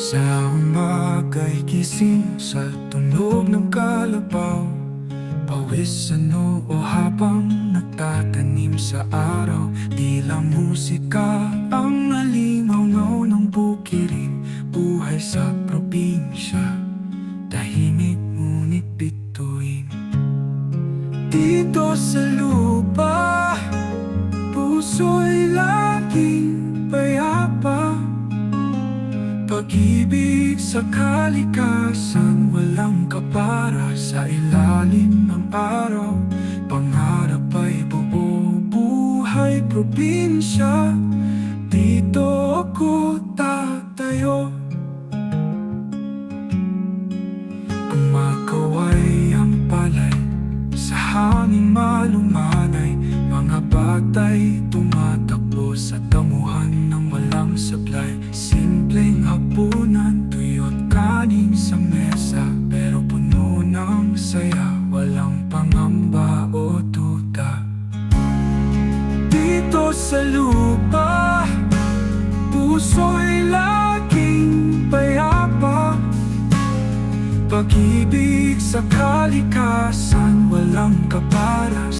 Sa umaga'y gising sa tunog ng kalabaw, pawis sa noo habang nagtatanim sa araw. Tila musika ang alimangaw ng bukirin. Buhay sa probinsya, tahimik ngunit bituin. Dito sa lupa, puso'y laging payapa. Pag-ibig sa kalikasan, walang kapara. Sa ilalim ng araw, pangarap ay buo. Buhay probinsya, dito ako tatayo. Kumakaway ang palay, sa hangin malumanay. Mga batay tumatakbo sa damuhan ng walang sablay. Simpleng hapunan, tuyo't kanin sa mesa, pero puno ng saya, walang pangamba o duda. Dito sa lupa, puso'y laging payapa. Pag-ibig sa kalikasan, walang kapara.